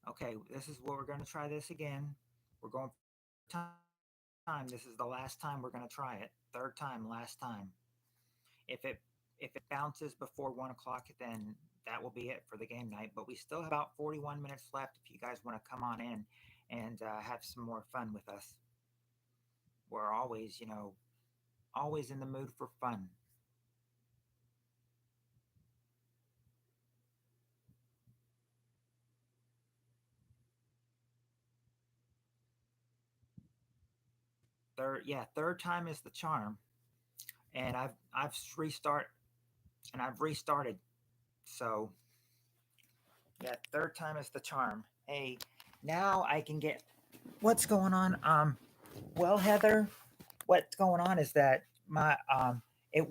Okay, this is what we're going to try this again. We're going for third time. This is the last time we're going to try it. Third time, last time. If it bounces before 1 o'clock, then that will be it for the game night. But we still have about 41 minutes left if you guys want to come on in and have some more fun with us. We're always, always in the mood for fun. Third time is the charm. And I've restart and I've restarted. So yeah, third time is the charm. Hey, now I can get what's going on. Well, Heather, what's going on is that my it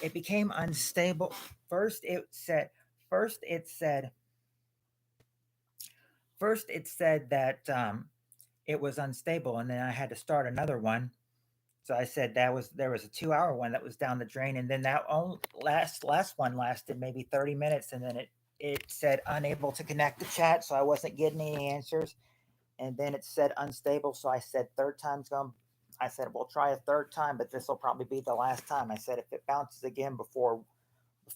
it became unstable. First it said first it said first it said that it was unstable, and then I had to start another one. So I said there was a 2 hour one that was down the drain, and then that last one lasted maybe 30 minutes, and then it said unable to connect to chat, so I wasn't getting any answers, and then it said unstable, so I said third time's going. I said we'll try a third time, but this will probably be the last time. I said if it bounces again before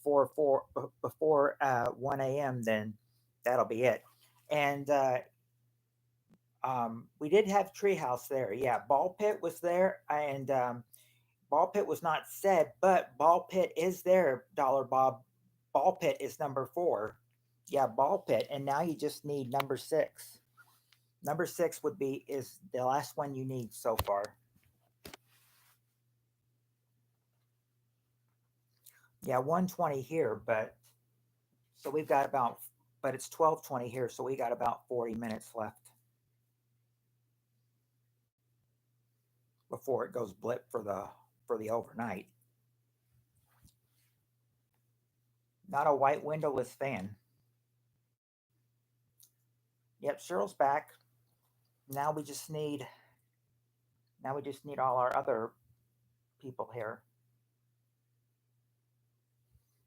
1 a.m., then that'll be it. And we did have treehouse there. Yeah, ball pit was there, and ball pit was not said, but ball pit is there. Dollar Bob, ball pit is number 4. Yeah, ball pit, and now you just need number 6. Number 6 would be is the last one you need so far. Yeah, 120 here, but so we've got about, but it's 12:20 here, so we got about 40 minutes left before it goes blip for the overnight. Not a white windowless fan. Yep, Cheryl's back. Now we just need now we just need all our other people here.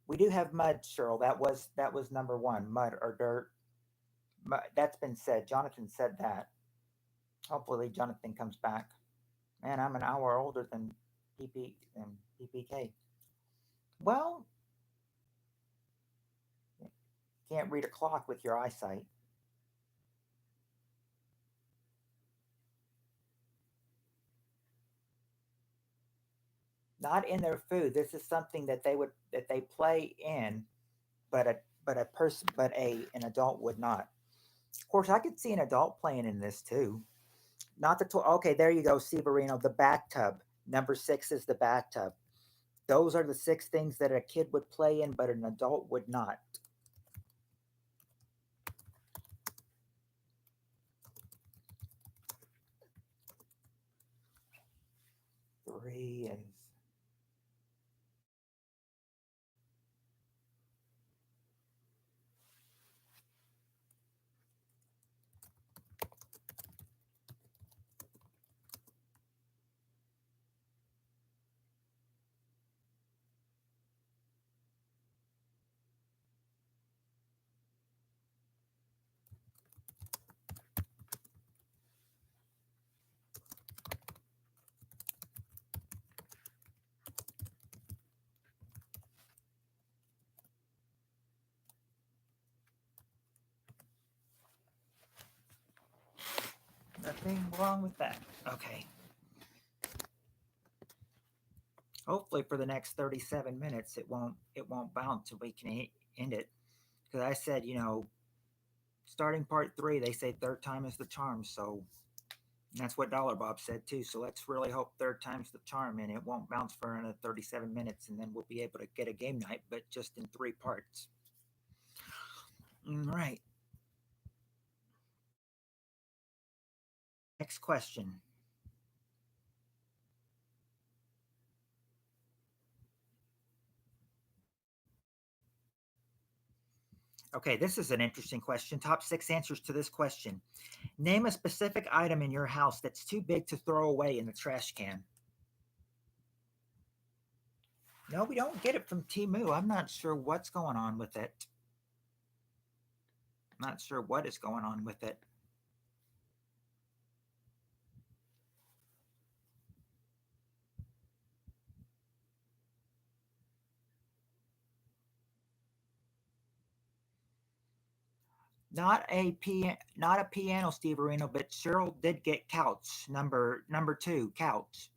We do have mud, Cheryl. That was number one, mud or dirt. That's been said. Jonathan said that. Hopefully, Jonathan comes back. Man, I'm an hour older than PPK. Well, can't read a clock with your eyesight. Not in their food. This is something that they play in, but a person but a an adult would not. Of course, I could see an adult playing in this too. Not the okay. There you go, Severino. The bathtub. Number 6 is the bathtub. Those are the 6 things that a kid would play in, but an adult would not. 3 is nothing wrong with that. Okay. Hopefully, for the next 37 minutes, it won't bounce so we can end it. Because I said, starting part 3, they say third time is the charm. So that's what Dollar Bob said too. So let's really hope third time's the charm and it won't bounce for another 37 minutes, and then we'll be able to get a game night, but just in 3 parts. All right. Next question. Okay, this is an interesting question. Top 6 answers to this question. Name a specific item in your house that's too big to throw away in the trash can. No, we don't get it from Timu. I'm not sure what's going on with it. Not sure what is going on with it. Not a piano, Steve Areno, but Cheryl did get couch number two, couch.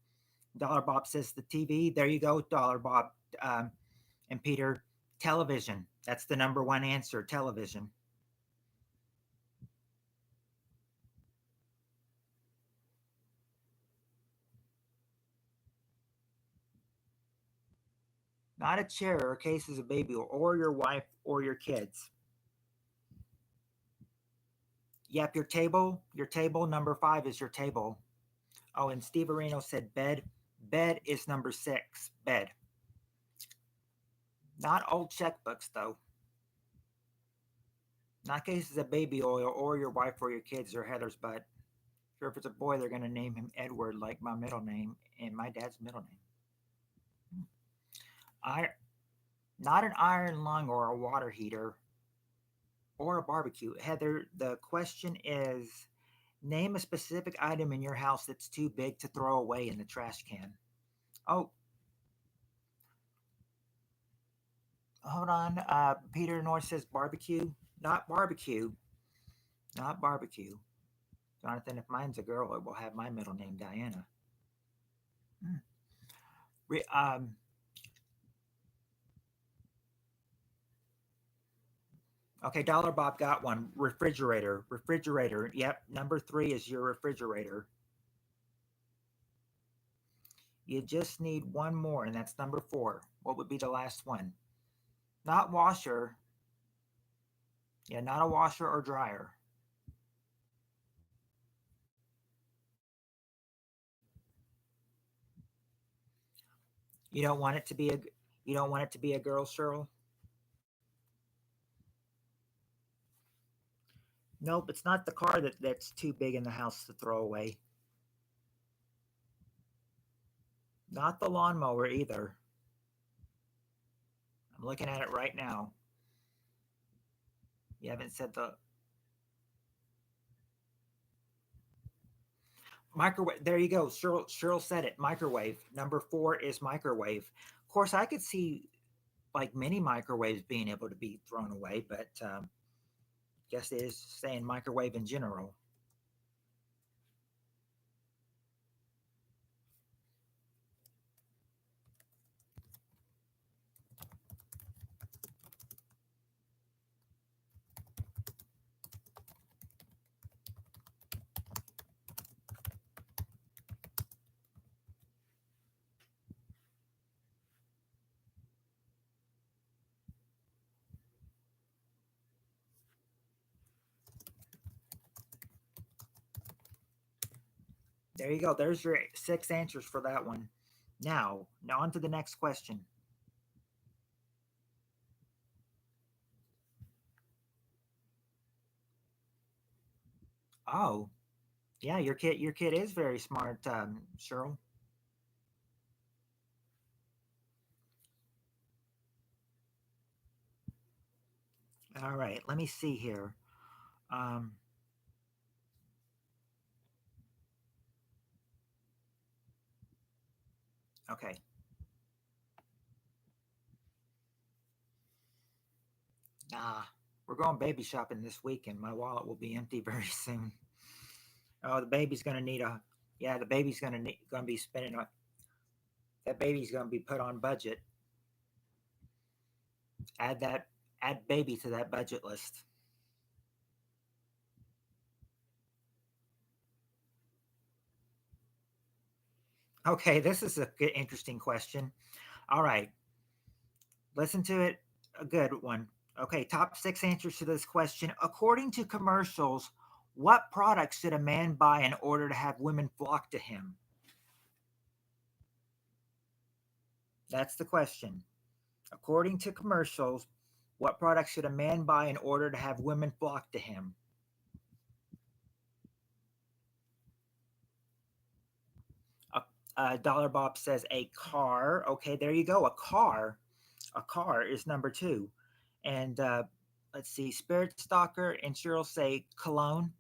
Dollar Bob says the TV. There you go, Dollar Bob. Um, and Peter, television. That's the number one answer, television. Not a chair or a case as a baby or your wife or your kids. Yep, your table, number five is your table. Oh, and Steve Areno said bed. Bed is number six, bed. Not old checkbooks, though. Not cases of baby oil or your wife or your kids or Heather's butt. Sure, if it's a boy, they're going to name him Edward, like my middle name and my dad's middle name. I, not an iron lung or a water heater or a barbecue. Heather, the question is name a specific item in your house that's too big to throw away in the trash can. Oh, hold on. Peter North says barbecue. Not barbecue. Not barbecue. Jonathan, if mine's a girl, it will have my middle name, Diana. Hmm. Re- um, okay, Dollar Bob got one. Refrigerator. Refrigerator. Yep. Number three is your refrigerator. You just need one more, and that's number four. What would be the last one? Not washer. Yeah, not a washer or dryer. You don't want it to be a you don't want it to be a girl, Cheryl? Nope, it's not the car that's too big in the house to throw away. Not the lawnmower either. I'm looking at it right now. You haven't said the microwave. There you go. Cheryl said it. Microwave. Number four is microwave. Of course, I could see like mini microwaves being able to be thrown away, but guess it is saying microwave in general. There you go. There's your six answers for that one. Now on to the next question. Oh, yeah, your kid is very smart, Cheryl. All right, let me see here. Um, okay, nah, we're going baby shopping this weekend. My wallet will be empty very soon. Oh, the baby's gonna need a. Yeah, the baby's gonna be spending on. That baby's gonna be put on budget. Add that. Add baby to that budget list. Okay, this is a good, interesting question. All right, listen to it. A good one. Okay, top six answers to this question. According to commercials, what products should a man buy in order to have women flock to him? That's the question. According to commercials, what products should a man buy in order to have women flock to him? Uh, Dollar Bob says a car. Okay, there you go. A car. A car is number two. And let's see, Spirit Stalker and Cheryl say cologne.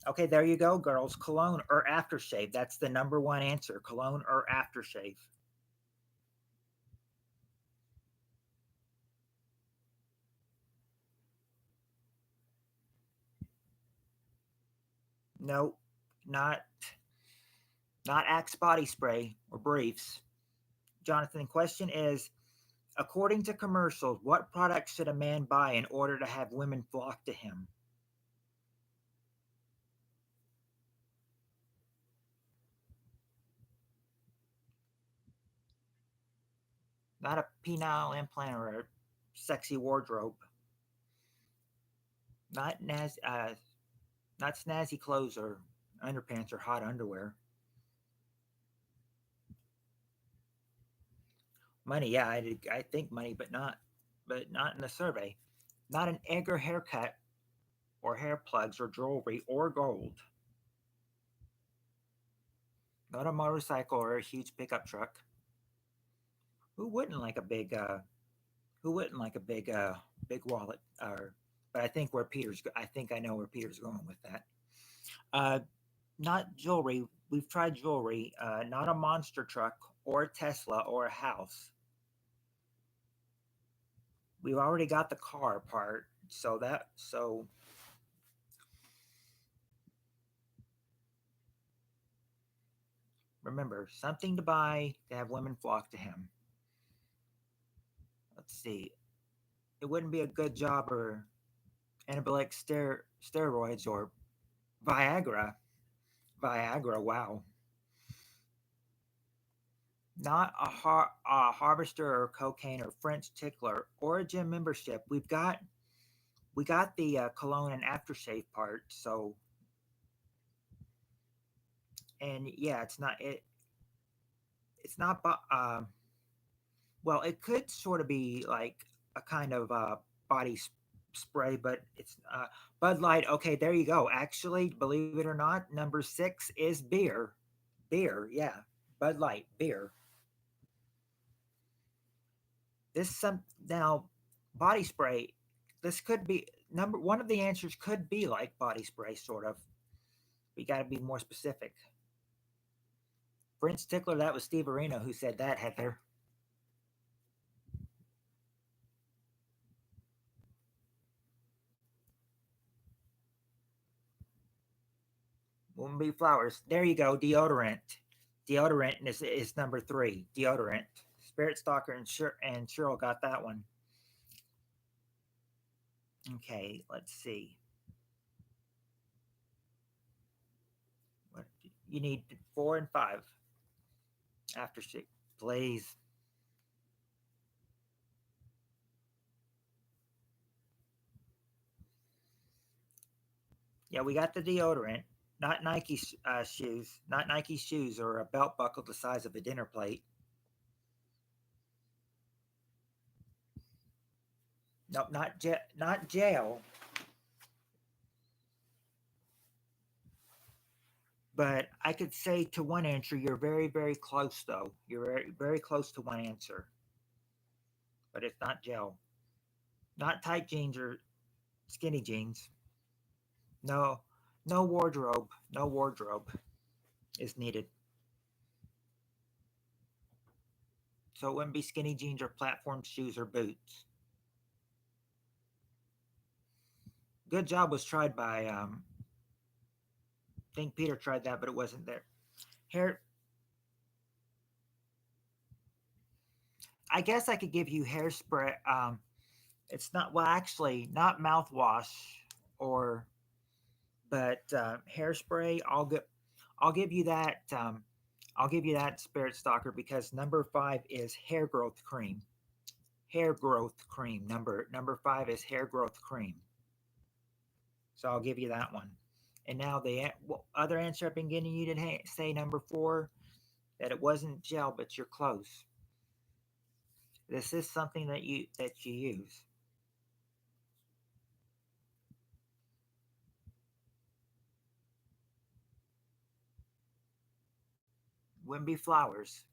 Okay, there you go, girls. Cologne or aftershave. That's the number one answer. Cologne or aftershave. Nope, not not Axe body spray or briefs. Jonathan, the question is, according to commercials, what product should a man buy in order to have women flock to him? Not a penile implant or a sexy wardrobe. Not not snazzy clothes or underpants or hot underwear. Money, yeah, I think money, but not in the survey. Not an egg or haircut or hair plugs or jewelry or gold. Not a motorcycle or a huge pickup truck. Who wouldn't like a big who wouldn't like a big wallet or but I think I know where Peter's going with that. Uh not jewelry. We've tried jewelry, not a monster truck or a Tesla or a house. We've already got the car part, so remember, something to buy to have women flock to him. Let's see. It wouldn't be a good job or anabolic steroids or Viagra. Viagra, wow. Not a harvester or cocaine or French tickler or a gym membership. We got the cologne and aftershave part. So and yeah, it's not well, it could sort of be like a kind of body spray, but it's Bud Light. Okay, there you go. Actually, believe it or not, number six is beer. Beer, yeah, Bud Light beer. This some now body spray. This could be number one of the answers could be like body spray, sort of. We got to be more specific. French tickler. That was Steve Arena who said that. Heather. Moonbeam flowers. There you go. Deodorant. Deodorant is number three. Deodorant. Spirit Stalker and Cheryl got that one. Okay, let's see. What you need four and five after six, please. Yeah, we got the deodorant. Not Nike shoes. Not Nike shoes or a belt buckle the size of a dinner plate. Nope, not jail. But I could say to one answer, you're very close though. You're very close to one answer, but it's not gel. Not tight jeans or skinny jeans. No, no wardrobe. No wardrobe is needed. So it wouldn't be skinny jeans or platform shoes or boots. Good job was tried by I think Peter tried that, but it wasn't there. Hair. I guess I could give you hairspray. It's not well, actually, not mouthwash or, but hairspray. I'll give you that. I'll give you that, Spirit Stalker, because number five is hair growth cream. Hair growth cream. Number five is hair growth cream. So I'll give you that one. And now the other answer I've been getting you to say number four that it wasn't gel, but you're close. This is something that you use. Wouldn't be flowers.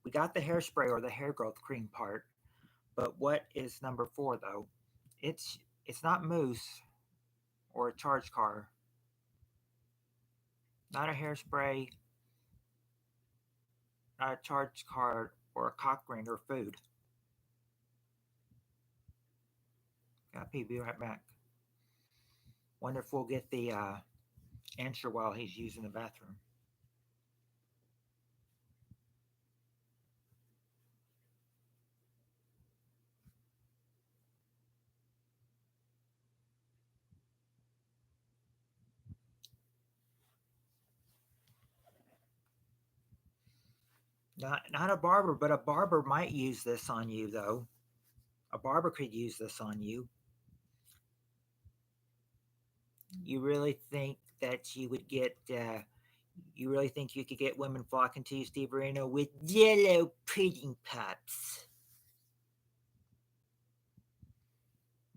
We got the hairspray or the hair growth cream part, but what is number four though? It's It's not Moose or a charge car, not a hairspray, not a charge card or a cock ring or food. Got PB right back. Wonder if we'll get the answer while he's using the bathroom. Not a barber, but a barber might use this on you though. A barber could use this on you. You really think that you would get? You really think you could get women flocking to you, Steve Reno, with yellow pudding pops?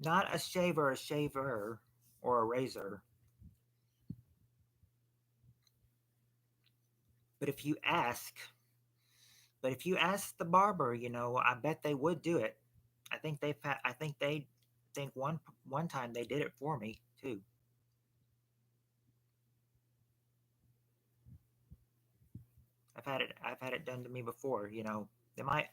Not a shaver, a shaver, or a razor. But if you ask, but if you ask the barber, I bet they would do it. I think they think one time they did it for me too. I've had it done to me before. They might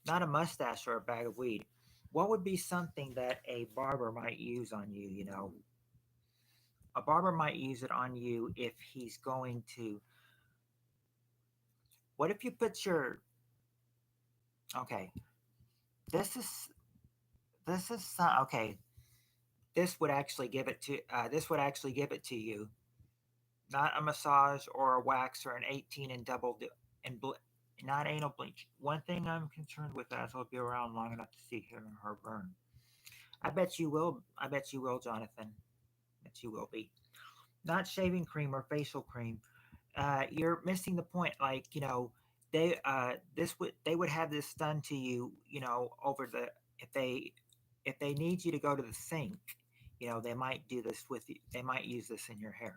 not a mustache or a bag of weed. What would be something that a barber might use on you? A barber might use it on you if he's going to. What if you put your okay? This is okay. This would actually give it to. This would actually give it to you, not a massage or a wax or an 18 and and not anal bleach. One thing I'm concerned with is I'll be around long enough to see her burn. I bet you will. I bet you will, Jonathan. I bet you will be. Not shaving cream or facial cream. You're missing the point. Like they would have this done to you. Over the if they need you to go to the sink. They might do this with you. They might use this in your hair.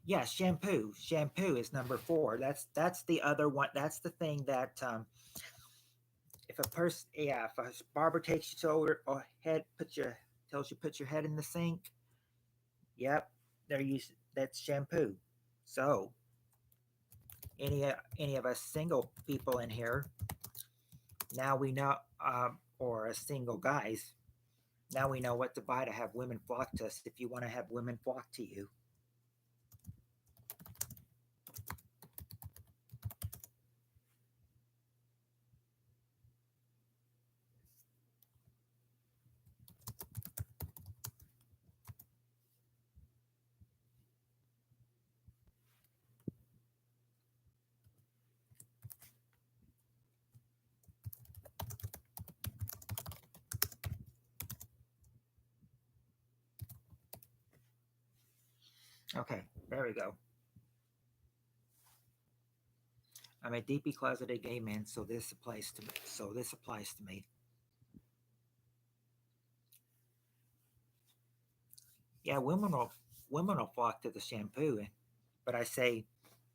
Yeah, shampoo. Shampoo is number four. That's the other one. That's the thing that if a person, yeah, if a barber takes you over or head, tells you put your head in the sink. Yep, they're using that's shampoo. So any of us single people in here, now we know, or a single guys, now we know what to buy to have women flock to us. If you want to have women flock to you, okay, there we go. I'm a deeply closeted gay man, so this applies to me. So this applies to me. Yeah, women will flock to the shampoo, but I say,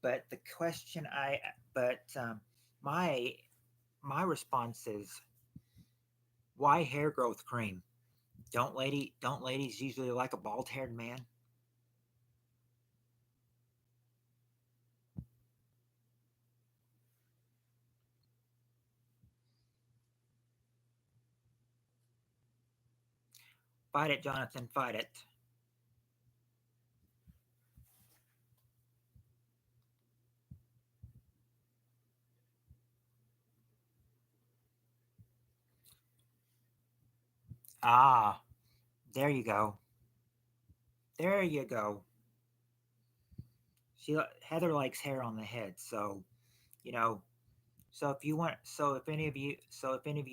but the question I, but my my response is, why hair growth cream? Don't ladies usually like a bald haired man? Fight it, Jonathan, fight it. Ah, there you go. There you go. Heather likes hair on the head, so you know. So if any of you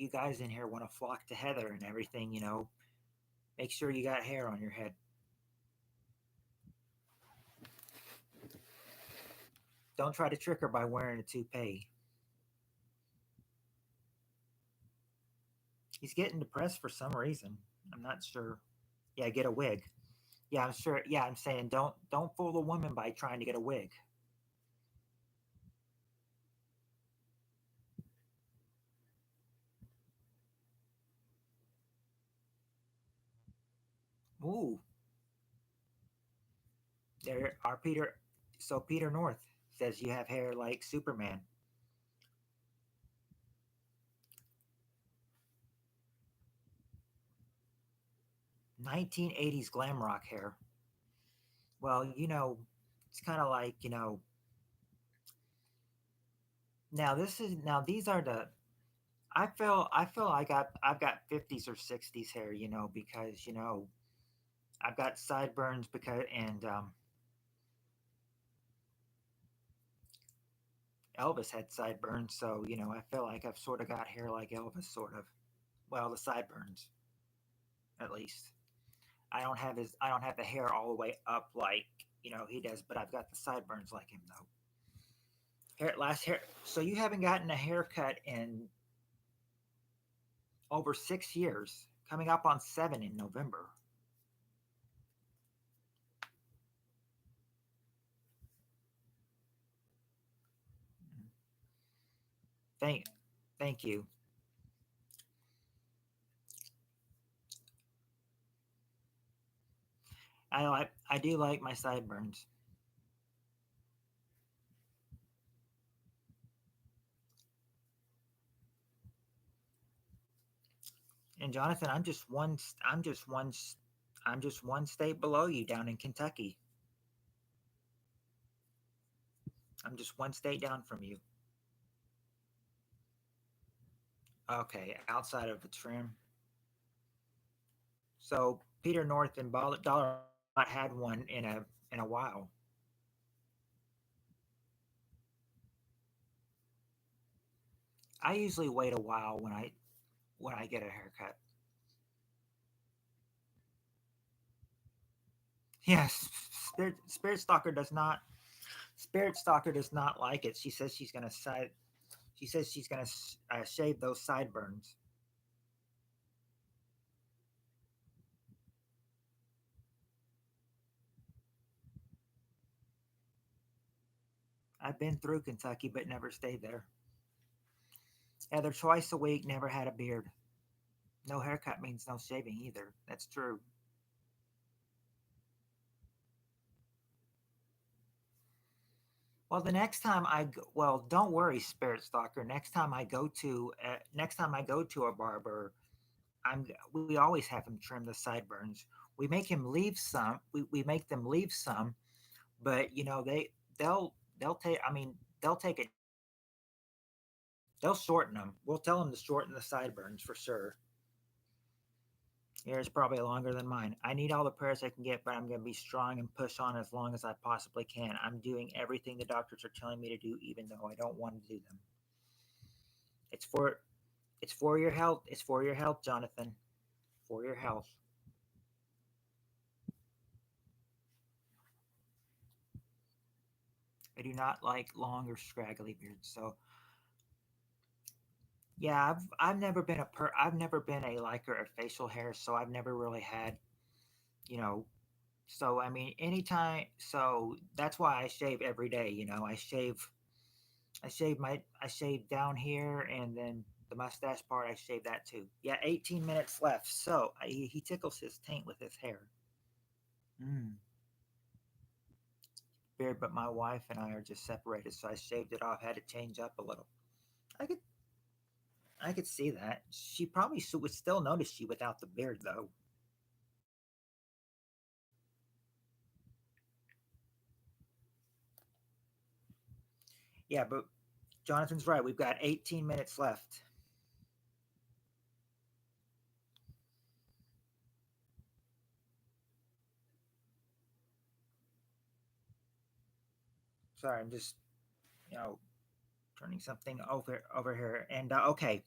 guys in here want to flock to Heather and everything, make sure you got hair on your head. Don't try to trick her by wearing a toupee. He's getting depressed for some reason. I'm not sure. Yeah, get a wig. Yeah, I'm sure. Yeah, I'm saying don't fool the woman by trying to get a wig. Ooh, there are Peter. So Peter North says you have hair like Superman. 1980s glam rock hair. Well, it's kind of like now this is now these are the I feel like I've got 50s or 60s hair, because I've got sideburns because and Elvis had sideburns, so I feel like I've sort of got hair like Elvis, sort of. Well, the sideburns, at least. I don't have the hair all the way up like he does, but I've got the sideburns like him though. Hair. So you haven't gotten a haircut in over 6 years, coming up on 7 in November. Thank, thank you. I do like my sideburns. And Jonathan, I'm just one state below you down in Kentucky. I'm just one state down from you. Okay, outside of the trim. So Peter North and Dollar not had one in a while. I usually wait a while when I get a haircut. Yes, Spirit Stalker does not like it. She says she's gonna shave those sideburns. I've been through Kentucky, but never stayed there. Yeah, they're twice a week. Never had a beard. No haircut means no shaving either. That's true. Well, the next time well, don't worry, Spirit Stalker. Next time I go to a barber, we always have him trim the sideburns. We make him leave some. We make them leave some, but they'll take. I mean, they'll take it. They'll shorten them. We'll tell them to shorten the sideburns for sure. Yours probably longer than mine. I need all the prayers I can get, but I'm going to be strong and push on as long as I possibly can. I'm doing everything the doctors are telling me to do, even though I don't want to do them. It's for it's for your health. It's for your health, Jonathan. For your health. I do not like long or scraggly beards. So yeah, I've never been a liker of facial hair, so I've never really had you know so I mean anytime so that's why I shave every day. I shave down here, and then the mustache part I shave that too. Yeah, 18 minutes left. So he tickles his taint with his hair. Mm. Beard, but my wife and I are just separated, so I shaved it off. Had to change up a little. I could I could see that. She probably would still notice you without the beard, though. Yeah, but Jonathan's right. We've got 18 minutes left. Sorry, I'm just you know turning something over here. And okay,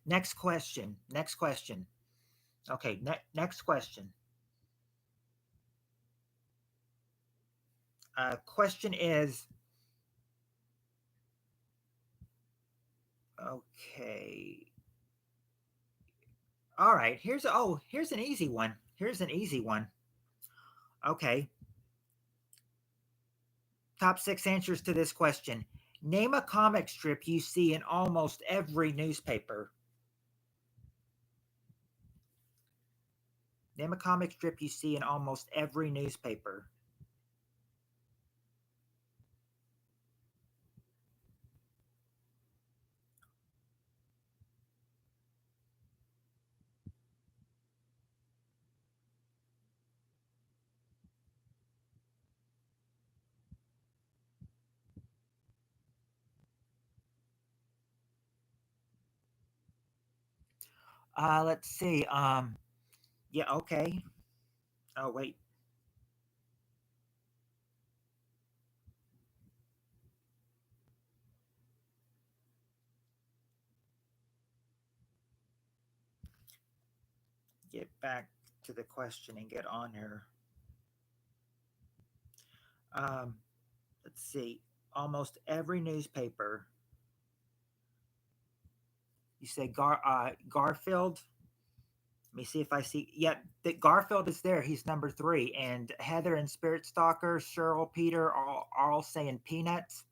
next question. Next question. Okay, next question. Question is okay. All right. Here's an easy one. Here's an easy one. Okay. Top six answers to this question. Name a comic strip you see in almost every newspaper. Name a comic strip you see in almost every newspaper. Let's see. Yeah, okay. Oh, wait. Get back to the question and get on here. Um, let's see. Almost every newspaper. You say Garfield. Let me see if I see. Yep, that Garfield is there. He's number three, and Heather and Spirit Stalker, Cheryl, Peter, are all saying Peanuts.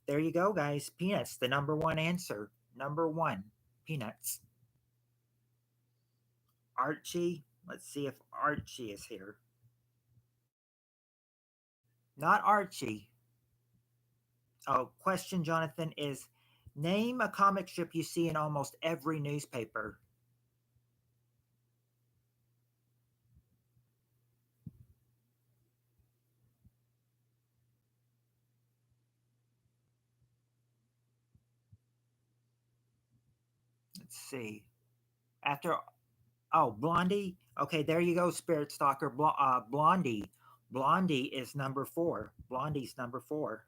There you go, guys. Peanuts, the number one answer. Number one, Peanuts. Archie. Let's see if Archie is here. Not Archie. Oh, question, Jonathan, is name a comic strip you see in almost every newspaper. Let's see. After Oh, Blondie. Okay, there you go, Spirit Stalker. Blondie. Blondie is number four. Blondie's number four.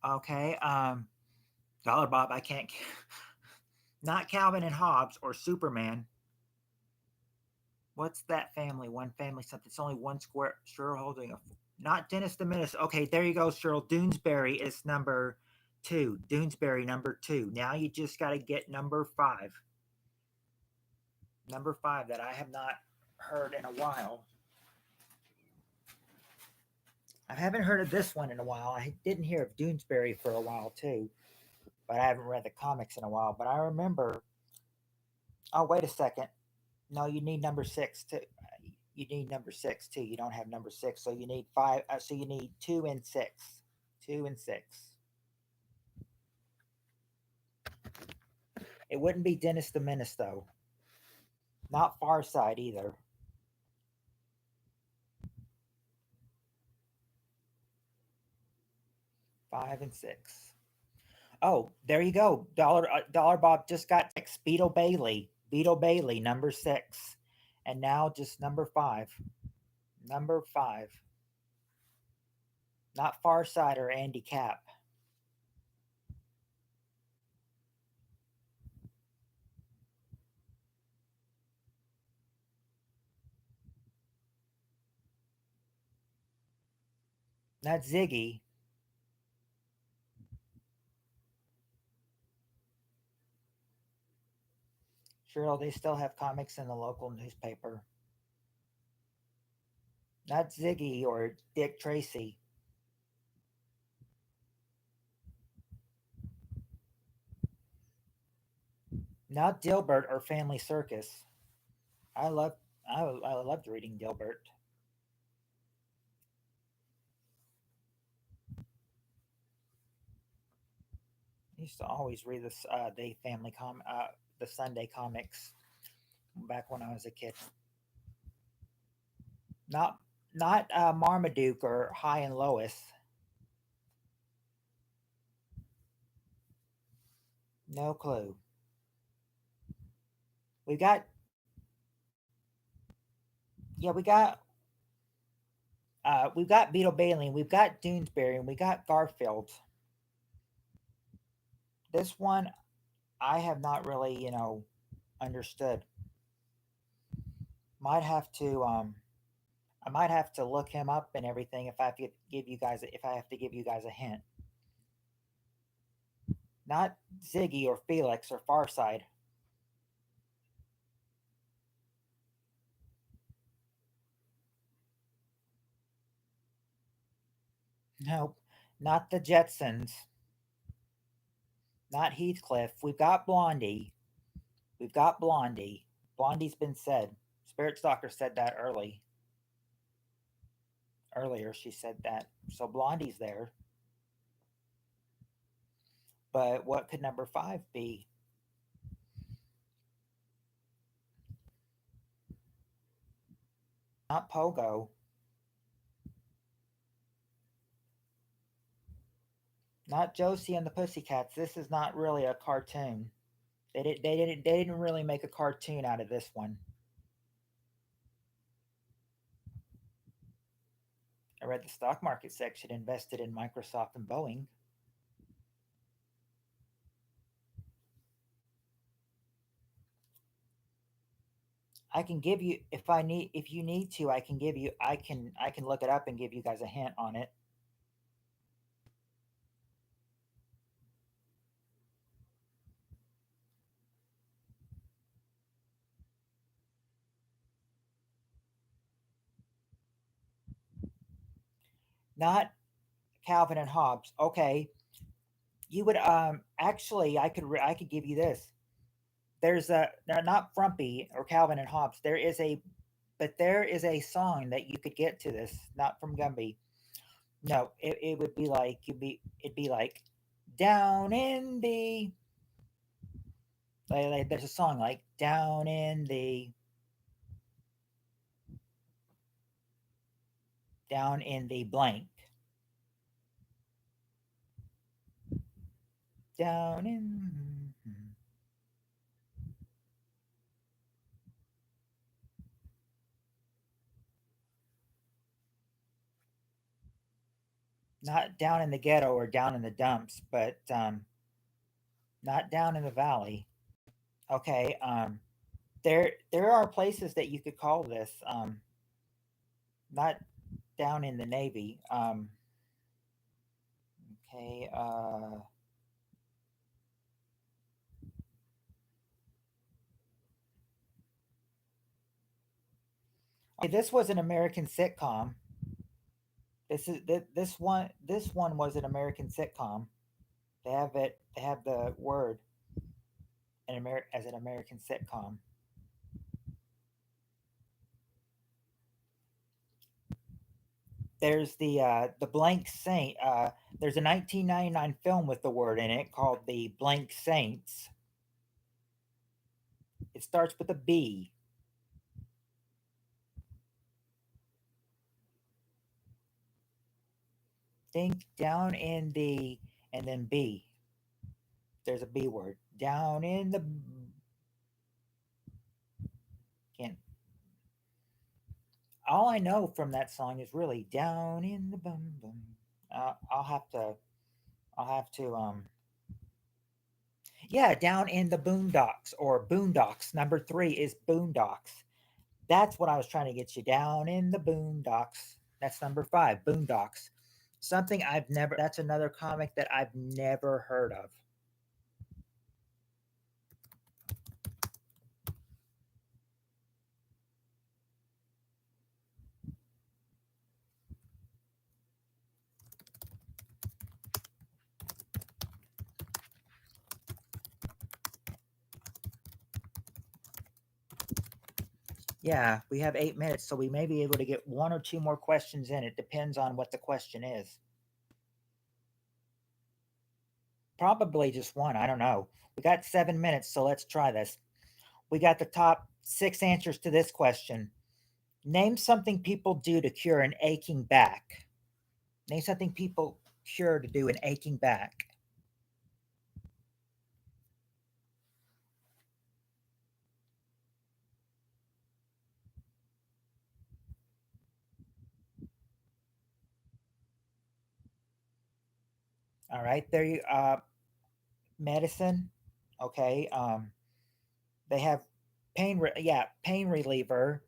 Okay. Dollar Bob. I can't. Not Calvin and Hobbes or Superman. What's that family? One family something. It's only one square. Sure, holding a. Not Dennis the Menace. Okay, there you go, Cheryl. Doonesbury is number two. Doonesbury number two. Now you just got to get number five. Number five that I have not heard in a while. I haven't heard of this one in a while. I didn't hear of Doonesbury for a while too, but I haven't read the comics in a while. But I remember. Oh, wait a second. No, you need number six too. You need number six too. You don't have number six, so you need five. So you need two and six. Two and six. It wouldn't be Dennis the Menace though. Not Far Side either. Five and six. Oh, there you go. Dollar Bob just got six. Beetle Bailey. Beetle Bailey, number six. And now just number five. Number five. Not Farside or Andy Cap. Not Ziggy. Cheryl, they still have comics in the local newspaper. Not Ziggy or Dick Tracy. Not Dilbert or Family Circus. I love I loved reading Dilbert. I used to always read this the Sunday comics back when I was a kid. Not not Marmaduke or High and Lois. No clue. We got yeah we've got Beetle Bailey, and we've got Doonesbury, and we got Garfield. This one I have not really understood. Might have to I might have to look him up and everything if I have to give you guys a hint. Not Ziggy or Felix or Farside. Nope. Not the Jetsons. Not Heathcliff. We've got Blondie. We've got Blondie. Blondie's been said. Spirit Stalker said that earlier. She said that. So Blondie's there. But what could number five be? Not Pogo. Not Josie and the Pussycats. This is not really a cartoon. They didn't really make a cartoon out of this one. I read the stock market section invested in Microsoft and Boeing. I can give you if you need to, I can give you I can look it up and give you guys a hint on it. Not Calvin and Hobbes. Okay, you would actually I could give you this. There's a not Frumpy or Calvin and Hobbes. There is a song that you could get to this, not from Gumby. No, it would be like it'd be like down in the there's a song like down in the blank down in not down in the ghetto or down in the dumps, but not down in the valley. Okay, there are places that you could call this not down in the navy. Okay, okay, this was an American sitcom. This one was an American sitcom. They have it. They have the word as an American sitcom. There's the Blank Saint. There's a 1999 film with the word in it called The Blank Saints. It starts with a B. Think down in the and then B. There's a B word down in the. Can't. All I know from that song is really down in the bum bum. I'll have to. I'll have to. Yeah, down in the boondocks or boondocks. Number three is boondocks. That's what I was trying to get you down in the boondocks. That's number five, boondocks. Something I've never. That's another comic that I've never heard of. Yeah, we have 8 minutes, so we may be able to get one or two more questions in. It depends on what the question is. Probably just one. I don't know. We got 7 minutes, so let's try this. We got the top six answers to this question. Name something people do to cure an aching back. Name something people cure to do an aching back. All right, there you medicine. Okay, they have pain reliever.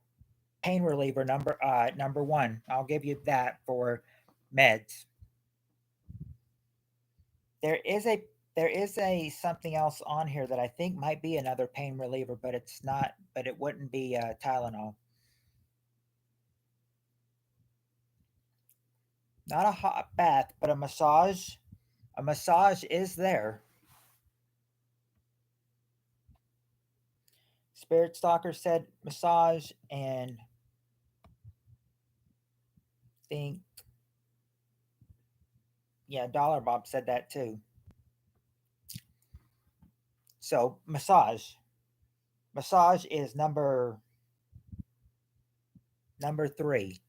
Pain reliever number one. I'll give you that for meds. There is a There is a something else on here that I think might be another pain reliever, but it's not. But it wouldn't be Tylenol. Not a hot bath, but a massage. A massage is there. Spirit Stalker said massage, and think yeah, Dollar Bob said that too. So massage is number three.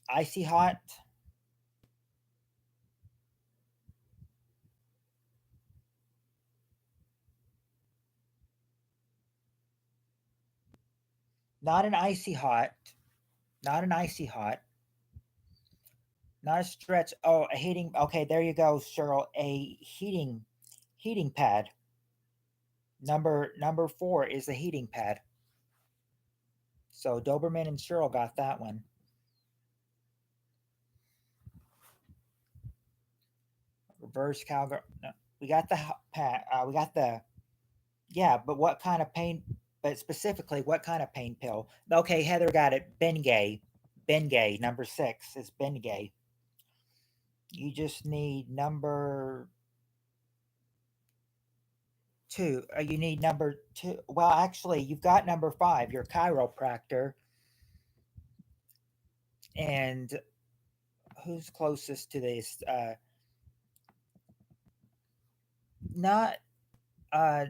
Icy hot, not an icy hot, not an icy hot, not a stretch. Oh, a heating. Okay, there you go, Cheryl. A heating pad. Number four is the heating pad. So Doberman and Cheryl got that one. Reverse cowgirl. No, we got the pad. We got the yeah, but what kind of pain? But specifically, what kind of pain pill? Okay, Heather got it. Bengay. Bengay. Number six is Bengay. You just need number two. You need number two. Well, actually, you've got number five, your chiropractor. And who's closest to this? Not, uh,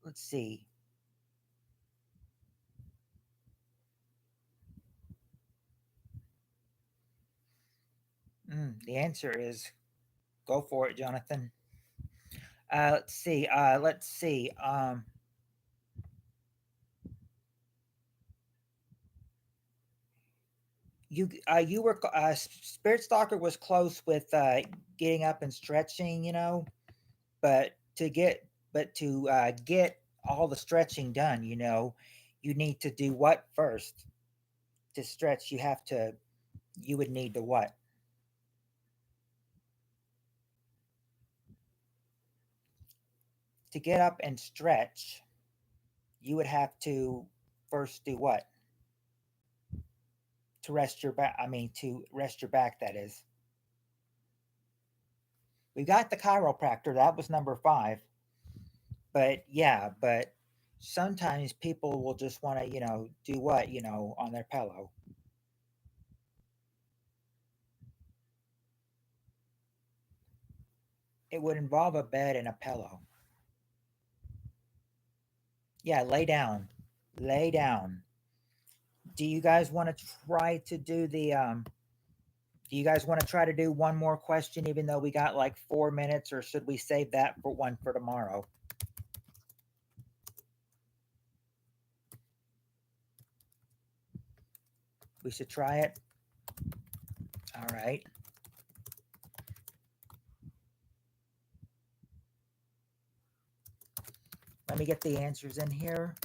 let's see. The answer is go for it, Jonathan. Let's see. Let's see. You were Spirit Stalker was close with getting up and stretching, but to get all the stretching done, you need to do what first to stretch? You would need to what? To get up and stretch, you would have to first do what? To rest your back. I mean, to rest your back. That is. We got the chiropractor. That was number five. But yeah, but sometimes people will just want to, do what, on their pillow. It would involve a bed and a pillow. Yeah, lay down. Lay down. Do you guys want to try to do do you guys want to try to do one more question even though we got like 4 minutes, or should we save that for one for tomorrow? We should try it. All right. Let me get the answers in here.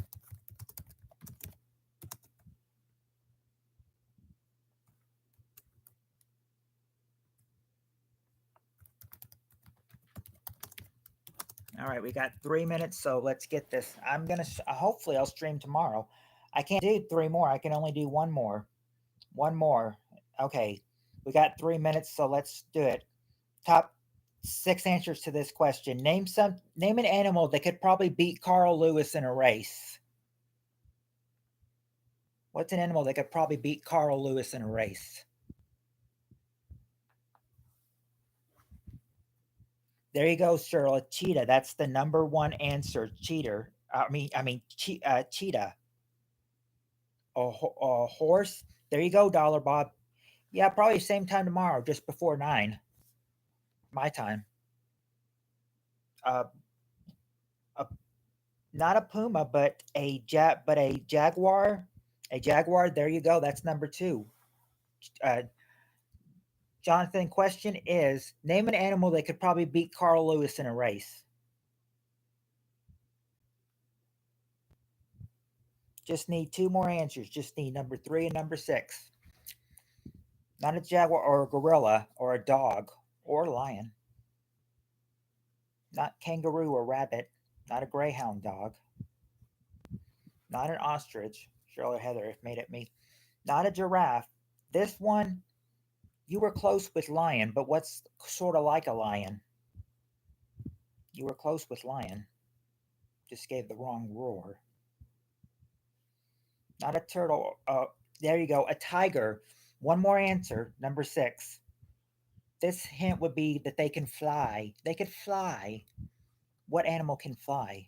All right, we got 3 minutes, so let's get this. I'm gonna hopefully I'll stream tomorrow. I can't do three more. I can only do one more. One more. Okay, we got 3 minutes, so let's do it. Top six answers to this question. Name an animal that could probably beat Carl Lewis in a race. What's an animal that could probably beat Carl Lewis in a race? There you go, Cheryl. A cheetah. That's the number one answer. Cheater. Cheetah. A horse. There you go, Dollar Bob. Yeah, probably same time tomorrow, just before 9 my time. Uh, a, Not a puma, but a jaguar. A jaguar. There you go. That's number two. Uh, Jonathan, question is: name an animal that could probably beat Carl Lewis in a race. Just need two more answers. Just need number three and number six. Not a jaguar or a gorilla or a dog or a lion. Not kangaroo or rabbit. Not a greyhound dog. Not an ostrich. Shirley Heather made it me. Not a giraffe. This one, you were close with lion, but what's sort of like a lion? You were close with lion. Just gave the wrong roar. Not a turtle. There you go. A tiger. One more answer. Number six. This hint would be that they can fly. They could fly. What animal can fly?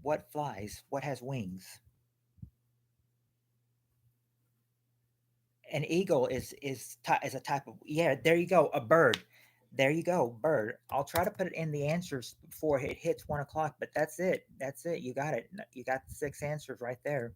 What flies? What has wings? An eagle is a type of, yeah. There you go. A bird. There you go. Bird. I'll try to put it in the answers before it hits 1 o'clock. But that's it. That's it. You got it. You got the six answers right there.